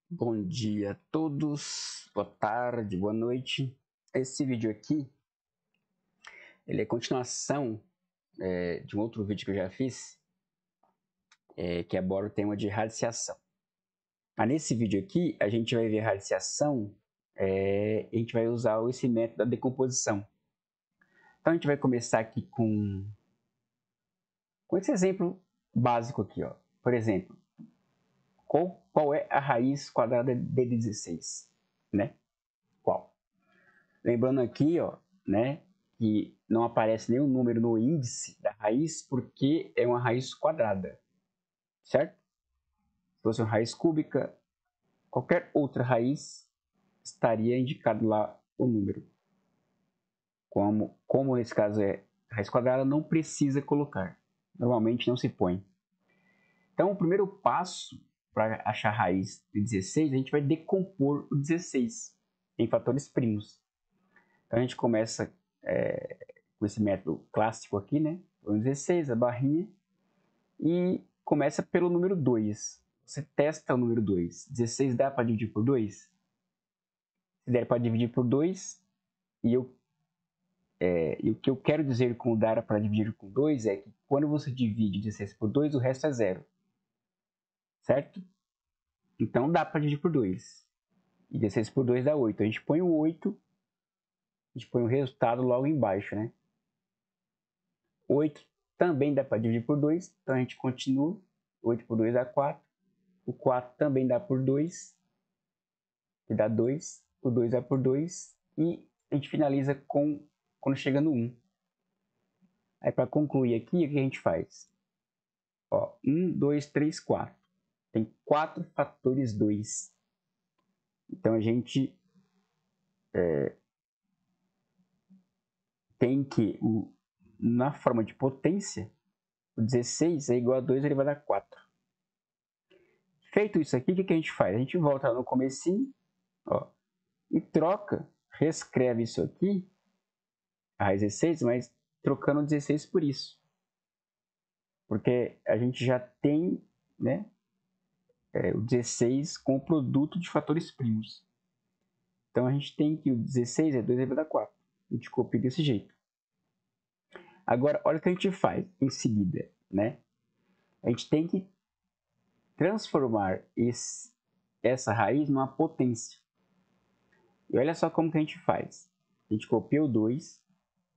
Bom dia a todos, boa tarde, boa noite. Esse vídeo aqui, ele é continuação de um outro vídeo que eu já fiz, que aborda o tema de radiciação. Mas nesse vídeo aqui, a gente vai ver radiciação e a gente vai usar esse método da decomposição. Então a gente vai começar aqui com esse exemplo básico aqui, ó. Por exemplo, qual é a raiz quadrada de 16, né? Qual? Lembrando aqui, ó, né, que não aparece nenhum número no índice da raiz porque é uma raiz quadrada, certo? Se fosse uma raiz cúbica, qualquer outra raiz estaria indicado lá o número. Como nesse caso é raiz quadrada, não precisa colocar. Normalmente não se põe. Então, o primeiro passo para achar a raiz de 16, a gente vai decompor o 16 em fatores primos. Então, a gente começa com esse método clássico aqui, né? O 16, a barrinha, e começa pelo número 2. Você testa o número 2. 16 dá para dividir por 2? Se der para dividir por 2, e o que eu quero dizer com dar para dividir por 2 é que quando você divide 16 por 2, o resto é zero. Certo? Então dá para dividir por 2. E 16 por 2 dá 8. A gente põe o 8, a gente põe o resultado logo embaixo, né? 8 também dá para dividir por 2, então a gente continua. 8 por 2 dá 4. O 4 também dá por 2, que dá 2. O 2 dá por 2. E a gente finaliza quando chega no 1. Aí para concluir aqui, o que a gente faz? Ó, 1, 2, 3, 4. Tem 4 fatores 2. Então a gente tem que, na forma de potência, o 16 é igual a 2 elevado a 4. Feito isso aqui, o que a gente faz? A gente volta no comecinho, ó, e troca, reescreve isso aqui, a raiz 16, mas trocando o 16 por isso. Porque a gente já tem, né, o 16 com o produto de fatores primos. Então a gente tem que o 16 é 2 elevado a 4. A gente copia desse jeito. Agora, olha o que a gente faz em seguida, né? A gente tem que transformar essa raiz numa potência. E olha só como que a gente faz. A gente copia o 2.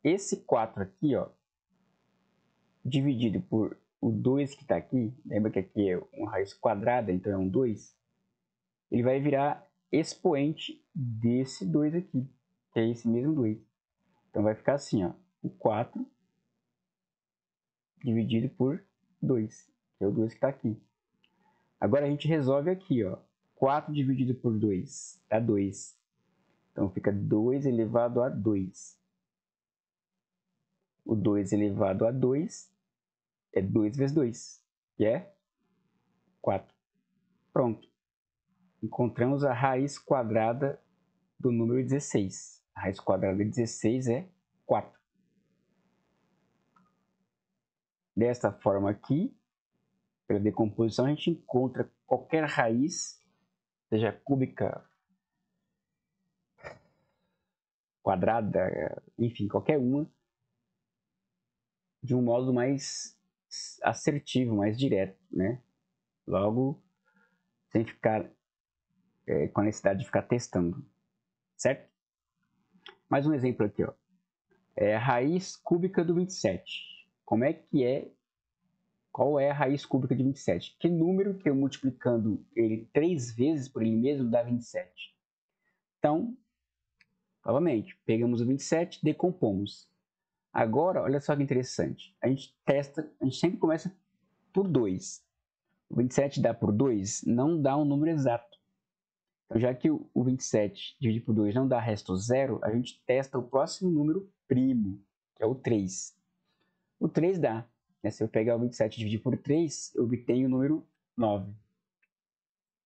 Esse 4 aqui, ó, dividido por o 2 que está aqui, lembra que aqui é uma raiz quadrada, então é um 2, ele vai virar expoente desse 2 aqui, que é esse mesmo 2. Então vai ficar assim, ó, o 4 dividido por 2, que é o 2 que está aqui. Agora a gente resolve aqui, ó, 4 dividido por 2 dá 2. Então fica 2 elevado a 2. O 2 elevado a 2 é 2 vezes 2, que é 4. Pronto. Encontramos a raiz quadrada do número 16. A raiz quadrada de 16 é 4. Desta forma aqui, pela decomposição, a gente encontra qualquer raiz, seja cúbica, quadrada, enfim, qualquer uma, de um modo mais assertivo, mais direto, né? Logo, sem ficar com a necessidade de ficar testando, certo? Mais um exemplo aqui, ó. É a raiz cúbica do 27. Como é que é? Qual é a raiz cúbica de 27? Que número que eu multiplicando ele 3 vezes por ele mesmo dá 27? Então, novamente, pegamos o 27, decompomos. Agora, olha só que interessante. A gente testa, a gente sempre começa por 2. O 27 dá por 2? Não dá um número exato. Então, já que o 27 dividido por 2 não dá resto zero, a gente testa o próximo número primo, que é o 3. O 3 dá. Se eu pegar o 27 e dividir por 3, eu obtenho o número 9.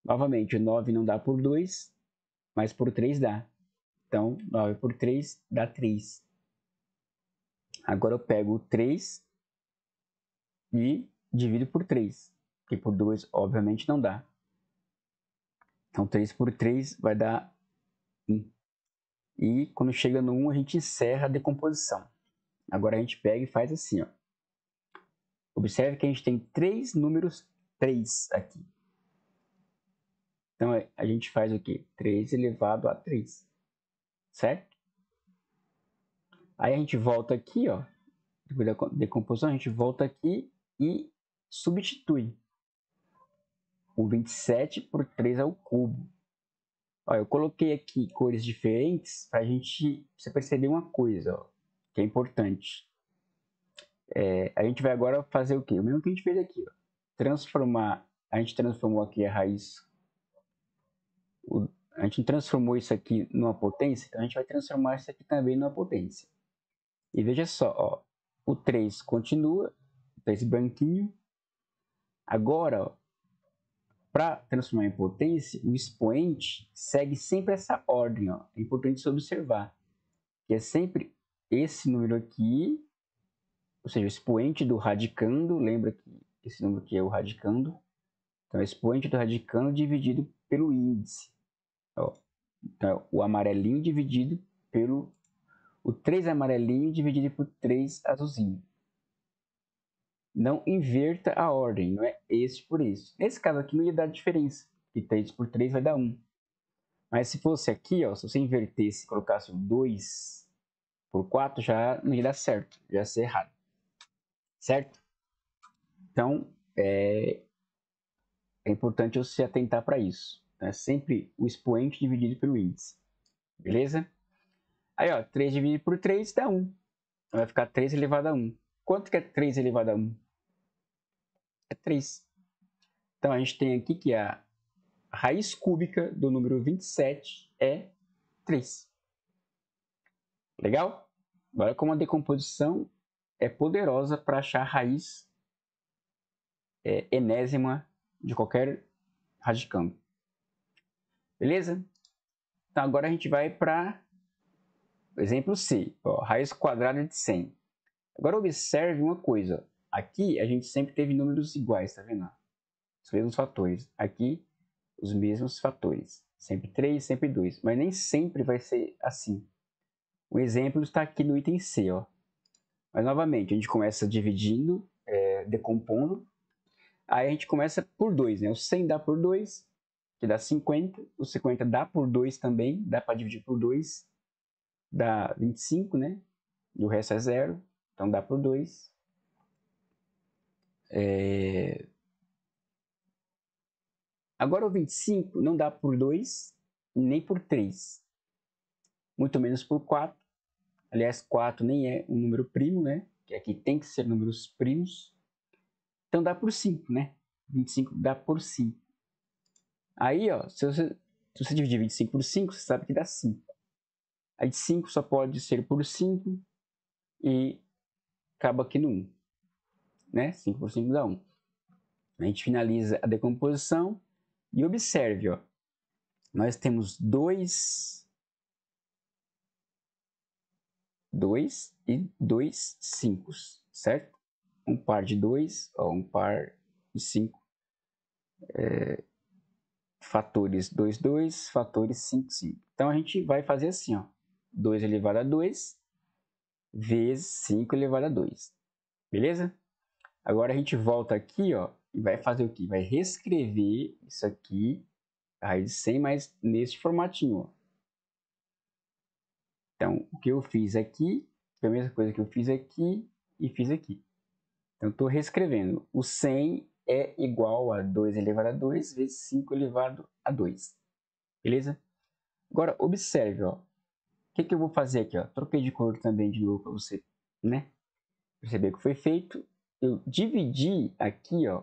Novamente, o 9 não dá por 2, mas por 3 dá. Então, 9 por 3 dá 3. Agora eu pego o 3 e divido por 3, porque por 2 obviamente não dá. Então 3 por 3 vai dar 1. E quando chega no 1 a gente encerra a decomposição. Agora a gente pega e faz assim, ó. Observe que a gente tem 3 números 3 aqui. Então a gente faz o quê? 3 elevado a 3. Certo? Aí a gente volta aqui, ó. Depois da decomposição, a gente volta aqui e substitui. O 27 por 3 ao cubo. Ó, eu coloquei aqui cores diferentes para você perceber uma coisa, ó, que é importante. A gente vai agora fazer o quê? O mesmo que a gente fez aqui. Ó. A gente transformou aqui a raiz. A gente transformou isso aqui numa potência, então a gente vai transformar isso aqui também numa potência. E veja só, ó, o 3 continua, 3 branquinho. Agora, para transformar em potência, o expoente segue sempre essa ordem. Ó. É importante se observar que é sempre esse número aqui, ou seja, o expoente do radicando, lembra que esse número aqui é o radicando, então é o expoente do radicando dividido pelo índice. Ó. Então, o amarelinho dividido pelo... O 3 amarelinho dividido por 3 azulzinho. Não inverta a ordem, não é esse por isso. Nesse caso aqui não ia dar diferença, que 3 por 3 vai dar 1. Mas se fosse aqui, ó, se você invertesse e colocasse o 2 por 4, já não ia dar certo, já ia ser errado. Certo? Então, é importante você atentar para isso. É sempre o expoente dividido pelo índice. Beleza? Aí, ó, 3 dividido por 3 dá 1. Então, vai ficar 3 elevado a 1. Quanto que é 3 elevado a 1? É 3. Então, a gente tem aqui que a raiz cúbica do número 27 é 3. Legal? Agora, como a decomposição é poderosa para achar a raiz enésima de qualquer radicando. Beleza? Então, agora a gente vai para o exemplo C. Ó, raiz quadrada de 100. Agora, observe uma coisa. Aqui, a gente sempre teve números iguais, tá vendo? Os mesmos fatores. Aqui, os mesmos fatores. Sempre 3, sempre 2. Mas nem sempre vai ser assim. O exemplo está aqui no item C. Ó. Mas, novamente, a gente começa dividindo, decompondo. Aí a gente começa por 2. Né? O 100 dá por 2, que dá 50. O 50 dá por 2 também. Dá para dividir por 2. Dá 25, né? E o resto é 0. Então, dá por 2. Agora, o 25 não dá por 2, nem por 3. Muito menos por 4. Aliás, 4 nem é um número primo, né? Que aqui tem que ser números primos. Então, dá por 5, né? 25 dá por 5. Aí, ó, se você dividir 25 por 5, você sabe que dá 5. Aí, 5 só pode ser por 5 e acaba aqui no 1. Né? 5 por 5 dá 1. A gente finaliza a decomposição e observe, ó. Nós temos 2 e 2 5, certo? Um par de 2, ou um par de 5. Fatores 2, 2, fatores 5, 5. Então, a gente vai fazer assim, ó. 2 elevado a 2 vezes 5 elevado a 2. Beleza? Agora, a gente volta aqui, ó, e vai fazer o quê? Vai reescrever isso aqui, a raiz de 100, mas nesse formatinho, ó. Então, o que eu fiz aqui foi a mesma coisa que eu fiz aqui e fiz aqui. Então, estou reescrevendo. O 100 é igual a 2 elevado a 2 vezes 5 elevado a 2. Beleza? Agora, observe, ó. O que eu vou fazer aqui, ó? Troquei de cor também de novo para você, né? Perceber o que foi feito. Eu dividi aqui, ó.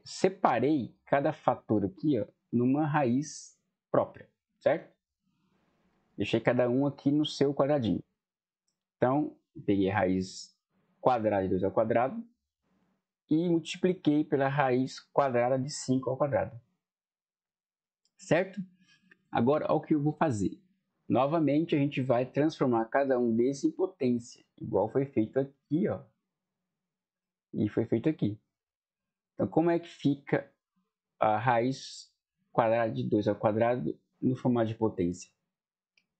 Separei cada fator aqui, ó, numa raiz própria, certo? Deixei cada um aqui no seu quadradinho. Então, peguei a raiz quadrada de 2 ao quadrado e multipliquei pela raiz quadrada de 5 ao quadrado. Certo? Agora, olha o que eu vou fazer. Novamente, a gente vai transformar cada um desses em potência, igual foi feito aqui, ó. E foi feito aqui. Então, como é que fica a raiz quadrado de 2 ao quadrado no formato de potência?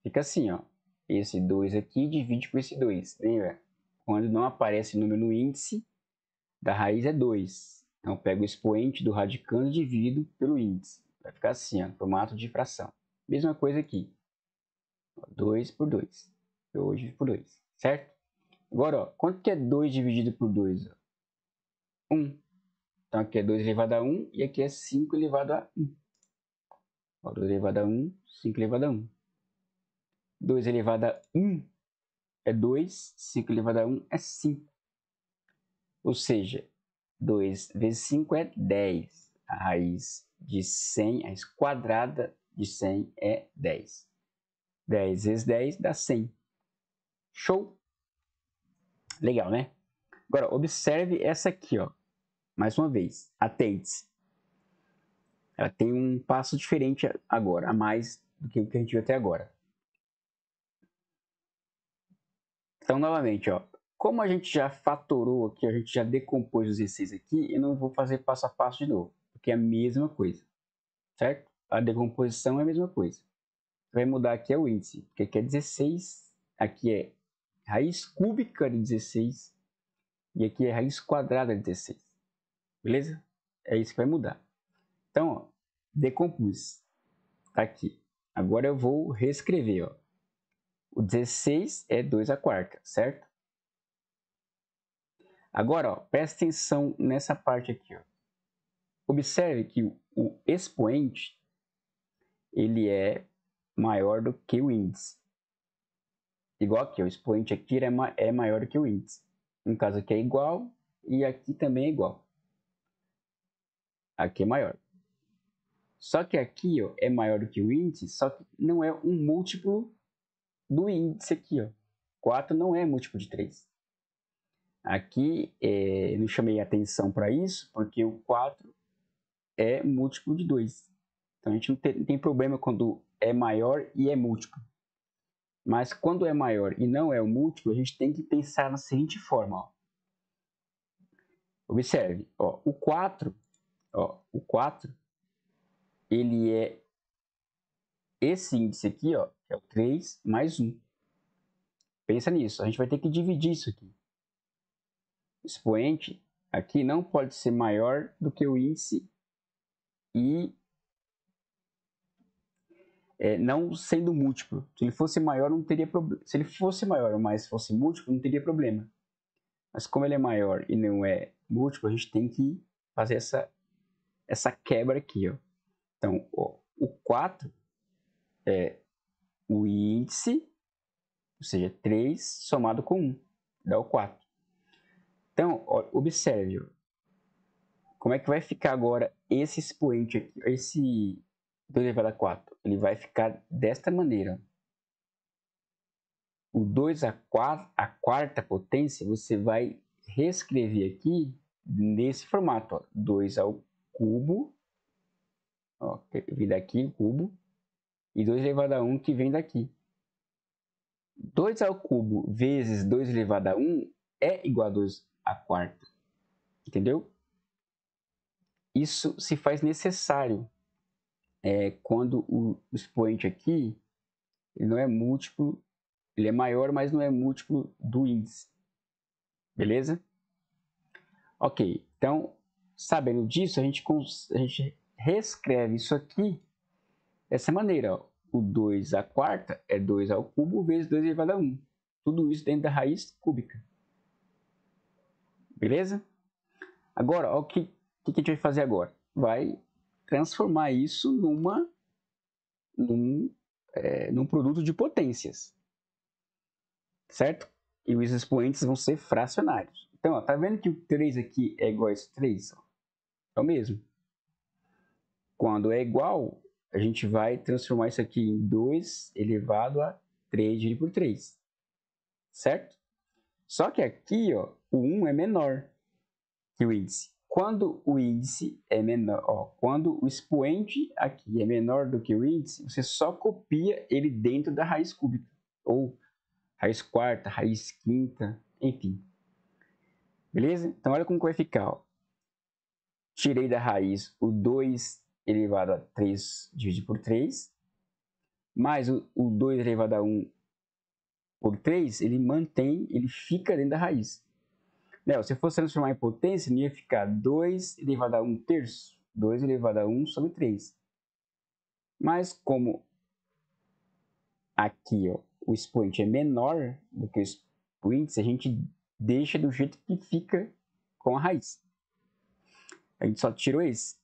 Fica assim, ó. Esse 2 aqui divide por esse 2. Lembra? Quando não aparece número no índice, da raiz é 2. Então, eu pego o expoente do radicando e divido pelo índice. Vai ficar assim, ó, formato de fração. Mesma coisa aqui. 2 por 2. 2 por 2, certo? Agora, ó, quanto que é 2 dividido por 2? 1. Então, aqui é 2 elevado a 1 e aqui é 5 elevado a 1. 2 elevado a 1, 5 elevado a 1. 2 elevado a 1 é 2, 5 elevado a 1 é 5. Ou seja, 2 vezes 5 é 10. A raiz de 100, a raiz quadrada de 100 é 10. 10 vezes 10 dá 100. Show? Legal, né? Agora, observe essa aqui, ó. Mais uma vez, atente-se. Ela tem um passo diferente agora, a mais do que o que a gente viu até agora. Então, novamente, ó, como a gente já fatorou aqui, a gente já decompôs os 16 aqui, eu não vou fazer passo a passo de novo, porque é a mesma coisa, certo? A decomposição é a mesma coisa. Vai mudar aqui é o índice, porque aqui é 16, aqui é raiz cúbica de 16 e aqui é raiz quadrada de 16. Beleza? É isso que vai mudar. Então, ó, decompus. Tá aqui. Agora eu vou reescrever, ó. O 16 é 2 à quarta, certo? Agora, ó, presta atenção nessa parte aqui, ó. Observe que o expoente ele é maior do que o índice. Igual aqui, o expoente aqui é maior do que o índice. No caso aqui é igual e aqui também é igual. Aqui é maior. Só que aqui, ó, é maior do que o índice, só que não é um múltiplo do índice aqui, ó. 4 não é múltiplo de 3. Aqui, não chamei atenção para isso, porque o 4 é múltiplo de 2. Então, a gente não tem problema quando é maior e é múltiplo. Mas quando é maior e não é o múltiplo, a gente tem que pensar na seguinte forma. Ó. Observe, ó, o 4, ele é esse índice aqui, ó, que é o 3 mais 1. Pensa nisso, a gente vai ter que dividir isso aqui. O expoente aqui não pode ser maior do que o índice e não sendo múltiplo. Se ele fosse maior, não teria problema. Se ele fosse maior, mas fosse múltiplo, não teria problema. Mas como ele é maior e não é múltiplo, a gente tem que fazer essa quebra aqui. Ó. Então, ó, o 4 é o índice, ou seja, 3 somado com 1, dá o 4. Então, ó, observe ó, como é que vai ficar agora esse expoente aqui, esse 2 elevado a 4. Ele vai ficar desta maneira. O 2 a quarta potência, você vai reescrever aqui nesse formato. Ó, 2 ao cubo, ó, que vem daqui, o cubo, e 2 elevado a 1 que vem daqui. 2 ao cubo vezes 2 elevado a 1 é igual a 2 à quarta. Entendeu? Isso se faz necessário quando o expoente aqui ele não é múltiplo, ele é maior, mas não é múltiplo do índice. Beleza? Ok, então, sabendo disso, a gente reescreve isso aqui dessa maneira. Ó. O 2 à quarta é 2 ao cubo vezes 2 elevado a 1. Tudo isso dentro da raiz cúbica. Beleza? Agora, ó, o que a gente vai fazer agora? Vai transformar isso num produto de potências. Certo? E os expoentes vão ser fracionários. Então, ó, tá vendo que o 3 aqui é igual a esse 3? Ó? É o mesmo. Quando é igual, a gente vai transformar isso aqui em 2 elevado a 3 dividido por 3. Certo? Só que aqui, ó, o 1 é menor que o índice. Quando o índice é menor, ó, quando o expoente aqui é menor do que o índice, você só copia ele dentro da raiz cúbica. Ou raiz quarta, raiz quinta, enfim. Beleza? Então, olha como vai ficar. Ó. Tirei da raiz o 2 elevado a 3 dividido por 3, mais o 2 elevado a 1 por 3, ele mantém, ele fica dentro da raiz. Não, se eu fosse transformar em potência, não ia ficar 2 elevado a 1 terço, 2 elevado a 1 sobre 3. Mas como aqui ó, o expoente é menor do que o índice, a gente deixa do jeito que fica com a raiz. A gente só tirou esse.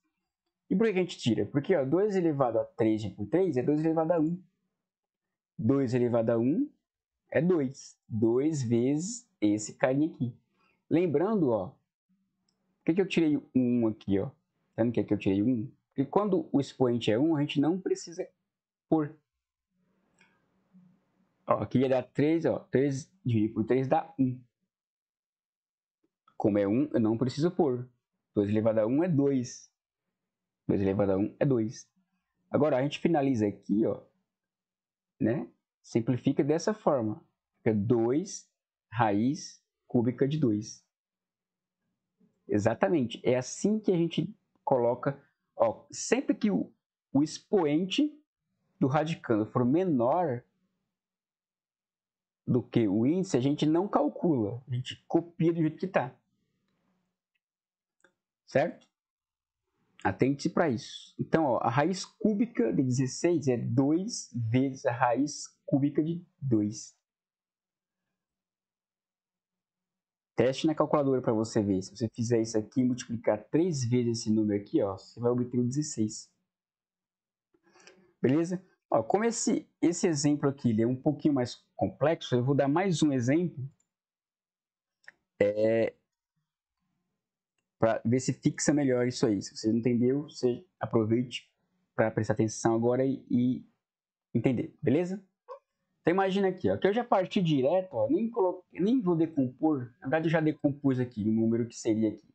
E por que a gente tira? Porque ó, 2 elevado a 3 por 3 é 2 elevado a 1. 2 elevado a 1 é 2. 2 vezes esse carinha aqui. Lembrando, ó, por que eu tirei 1 aqui? Ó? Tá vendo que eu tirei 1? Porque quando o expoente é 1, a gente não precisa pôr. Ó, aqui ia dar 3, ó, 3 dividido por 3 dá 1. Como é 1, eu não preciso pôr. 2 elevado a 1 é 2. 2 elevado a 1 é 2. Agora, a gente finaliza aqui, ó, né? Simplifica dessa forma. Fica 2 raiz cúbica de 2. Exatamente. É assim que a gente coloca. Ó, sempre que o expoente do radicando for menor do que o índice, a gente não calcula. A gente copia do jeito que está. Certo? Atente-se para isso. Então, ó, a raiz cúbica de 16 é 2 vezes a raiz cúbica de 2. Teste na calculadora para você ver. Se você fizer isso aqui e multiplicar 3 vezes esse número aqui, ó, você vai obter o 16. Beleza? Ó, como esse exemplo aqui ele é um pouquinho mais complexo, eu vou dar mais um exemplo para ver se fixa melhor isso aí. Se você não entendeu, você aproveite para prestar atenção agora e entender, beleza? Então imagina aqui, ó, que eu já parti direto, ó, nem vou decompor, na verdade eu já decompus aqui o número que seria aqui.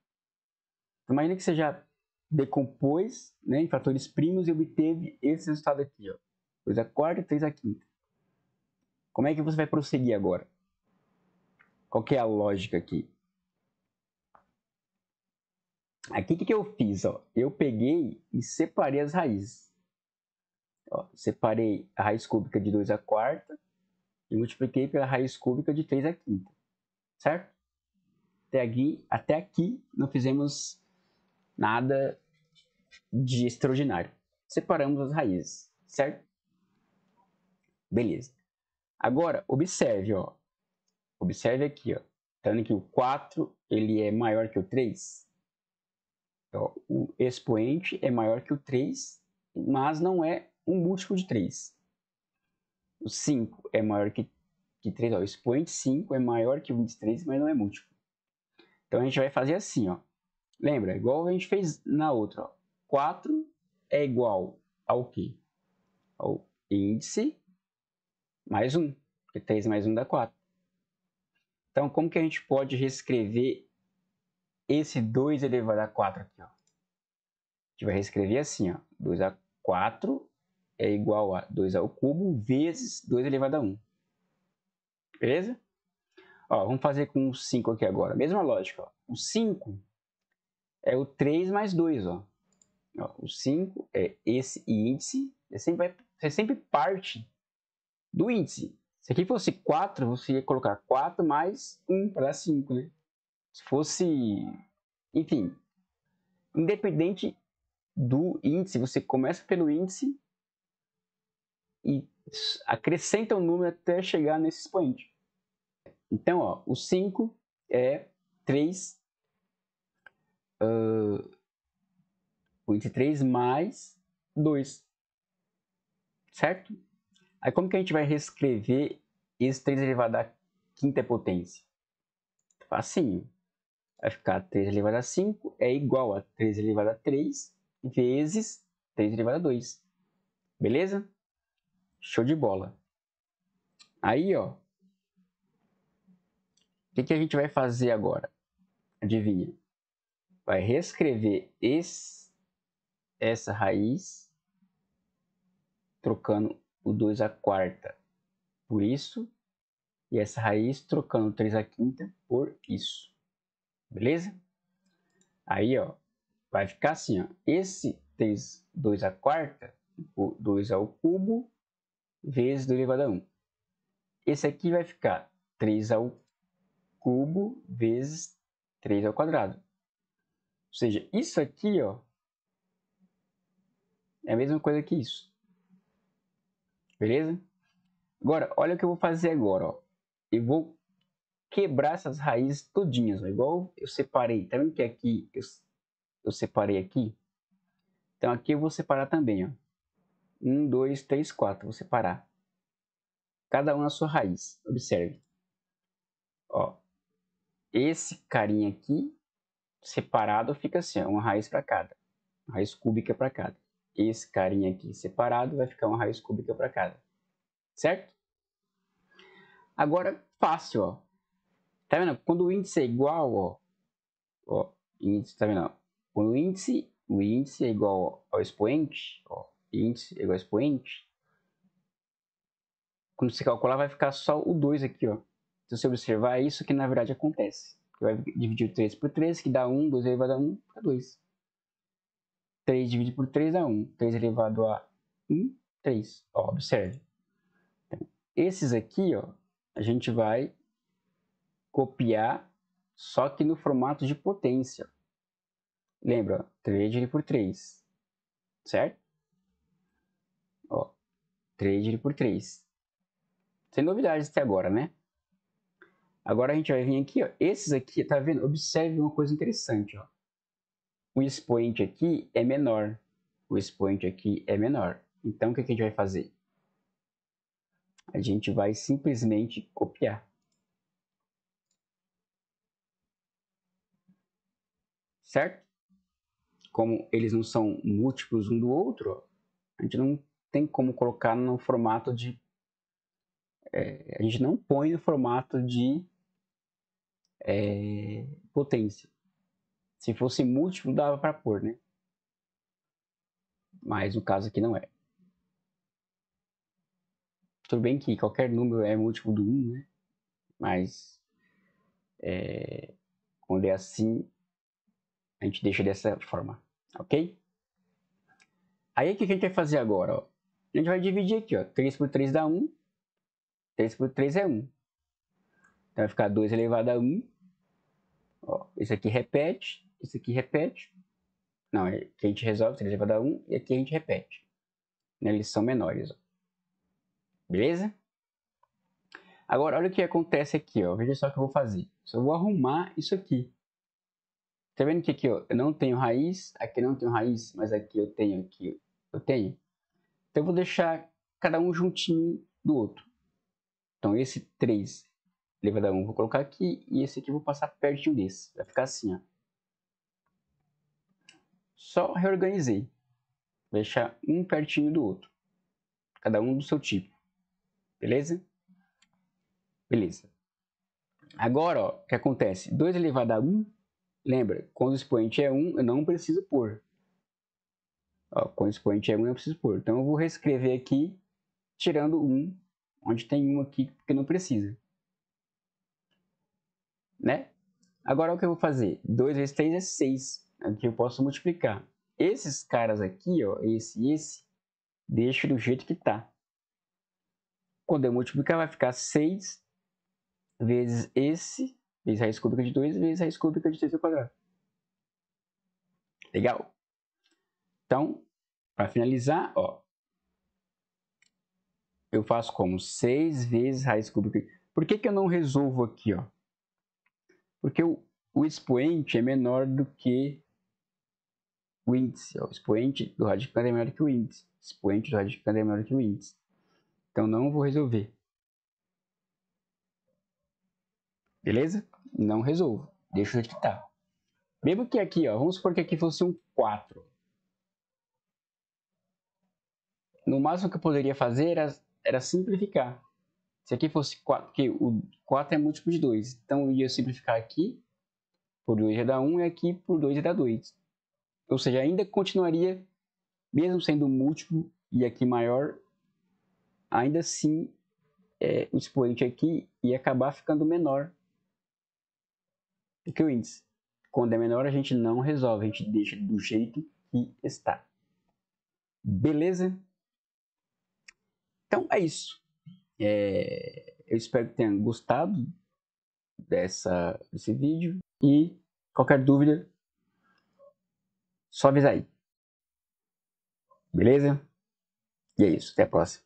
Então, imagina que você já decompôs, né, em fatores primos e obteve esse resultado aqui, ó, 2 a quarta e 3 a quinta. Como é que você vai prosseguir agora? Qual que é a lógica aqui? Aqui o que eu fiz? Ó? Eu peguei e separei as raízes. Ó, separei a raiz cúbica de 2 a quarta e multipliquei pela raiz cúbica de 3 a quinta. Certo? Até aqui não fizemos nada de extraordinário. Separamos as raízes. Certo? Beleza. Agora, observe. Ó. Observe aqui. Ó. Tá vendo que o 4 ele é maior que o 3? Ó, o expoente é maior que o 3, mas não é um múltiplo de 3. O 5 é maior que 3. Ó, o expoente 5 é maior que o 23, mas não é múltiplo. Então a gente vai fazer assim. Ó. Lembra? Igual a gente fez na outra. Ó. 4 é igual ao quê? Ao índice mais 1. Porque 3 mais 1 dá 4. Então como que a gente pode reescrever esse 2 elevado a 4 aqui? Ó? A gente vai reescrever assim. Ó. 2 a 4 é igual a 2 ao cubo vezes 2 elevado a 1. Beleza? Ó, vamos fazer com o 5 aqui agora. Mesma lógica. Ó. O 5 é o 3 mais 2. Ó. O 5 é esse índice. Você sempre parte do índice. Se aqui fosse 4, você ia colocar 4 mais 1 para dar 5. Né? Se fosse... Enfim, independente do índice, você começa pelo índice e acrescenta um número até chegar nesse expoente. Então, ó, o 5 é 3, o índice 3 mais 2, certo? Aí como que a gente vai reescrever esse 3 elevado à quinta potência? Facinho. Vai ficar 3 elevado a 5 é igual a 3 elevado a 3 vezes 3 elevado a 2. Beleza? Show de bola. Aí, ó, o que a gente vai fazer agora? Adivinha? Vai reescrever essa raiz trocando o 2 à quarta por isso e essa raiz trocando 3 à quinta por isso. Beleza? Aí, ó, vai ficar assim, ó. Esse 3 2 à quarta, 2 ao cubo, vezes 2 elevado a 1. Esse aqui vai ficar 3 ao cubo vezes 3 ao quadrado. Ou seja, isso aqui, ó, é a mesma coisa que isso. Beleza? Agora, olha o que eu vou fazer agora, ó. Eu vou quebrar essas raízes todinhas, ó, igual eu separei. Tá vendo que aqui eu separei aqui? Então aqui eu vou separar também, ó. 1, 2, 3, 4. Vou separar. Cada um na sua raiz. Observe. Ó, esse carinha aqui, separado, fica assim, ó, uma raiz para cada. Uma raiz cúbica para cada. Esse carinha aqui separado vai ficar uma raiz cúbica para cada. Certo? Agora, fácil, ó. Tá vendo? Quando o índice é igual, ó, índice, tá vendo? Quando o índice é igual ao expoente, ó, índice é igual ao expoente, quando você calcular vai ficar só o 2 aqui, ó. Se você observar, é isso que na verdade acontece. Você vai dividir 3 por 3, que dá 1, 2 elevado a 1, dá 2. 3 dividido por 3 dá 1, 3 elevado a 1, 3. Ó, observe. Então, esses aqui, ó, a gente vai copiar, só que no formato de potência. Lembra, ó, 3 dividido por 3, certo? Ó, 3 dividido por 3. Sem novidades até agora, né? Agora a gente vai vir aqui, ó. Esses aqui, tá vendo? Observe uma coisa interessante, ó. O expoente aqui é menor. O expoente aqui é menor. Então, o que a gente vai fazer? A gente vai simplesmente copiar. Certo? Como eles não são múltiplos um do outro, ó, a gente não tem como colocar no formato de... a gente não põe no formato de potência. Se fosse múltiplo, dava para pôr, né? Mas no caso aqui não é. Tudo bem que qualquer número é múltiplo do 1, né? Mas quando é assim, a gente deixa dessa forma, ok? Aí o que a gente vai fazer agora? Ó? A gente vai dividir aqui, ó. 3 por 3 dá 1. 3 por 3 é 1. Então vai ficar 2 elevado a 1. Ó, esse aqui repete, esse aqui repete. Não, aqui a gente resolve 3 elevado a 1 e aqui a gente repete. Eles são menores, ó. Beleza? Agora, olha o que acontece aqui, ó. Veja só o que eu vou fazer. Só vou arrumar isso aqui. Tá vendo que aqui, ó, eu não tenho raiz, aqui não tenho raiz, mas aqui eu tenho, aqui eu tenho. Então eu vou deixar cada um juntinho do outro. Então esse 3 elevado a 1 vou colocar aqui e esse aqui eu vou passar pertinho desse. Vai ficar assim, ó. Só reorganizei. Vou deixar um pertinho do outro. Cada um do seu tipo. Beleza? Beleza. Agora, ó, o que acontece? 2 elevado a 1, lembra, quando o expoente é 1, eu não preciso pôr. Ó, quando o expoente é 1, eu preciso pôr. Então eu vou reescrever aqui, tirando 1, onde tem 1 aqui, porque não precisa. Né? Agora o que eu vou fazer? 2 vezes 3 é 6. Aqui eu posso multiplicar. Esses caras aqui, ó, esse e esse, deixo do jeito que está. Quando eu multiplicar, vai ficar 6 vezes esse, vezes raiz cúbica de 2, vezes raiz cúbica de 3 ao quadrado. Legal? Então, para finalizar, ó, eu faço como 6 vezes raiz cúbica. Por que eu não resolvo aqui, ó? Porque o expoente é menor do que o índice. Ó. O expoente do radicando é menor que o índice. O expoente do radicando é menor que o índice. Então, não vou resolver. Beleza? Não resolvo. Deixa o jeito que tá. Mesmo que aqui, ó, vamos supor que aqui fosse um 4. No máximo que eu poderia fazer era simplificar. Se aqui fosse 4, porque o 4 é múltiplo de 2. Então, eu ia simplificar aqui, por 2 ia dar 1, e aqui por 2 ia dar 2. Ou seja, ainda continuaria, mesmo sendo múltiplo e aqui maior, ainda assim o expoente aqui ia acabar ficando menor do que o índice. Quando é menor, a gente não resolve, a gente deixa do jeito que está. Beleza? Então é isso. Eu espero que tenham gostado desse vídeo. E qualquer dúvida, só avisar aí. Beleza? E é isso. Até a próxima.